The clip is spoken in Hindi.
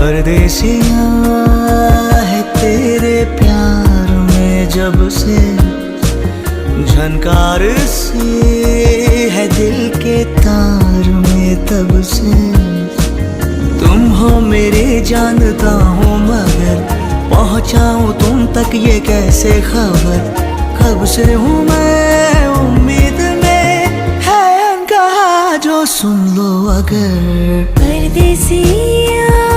परदेसिया है तेरे प्यार में जब से, झनकार सी है दिल के तार में तब से। तुम हो मेरे जानता हूँ मगर पहुँचाऊँ तुम तक ये कैसे खबर। कब से हूँ मैं उम्मीद में, है अनकहा जो सुन लो अगर। परदेसिया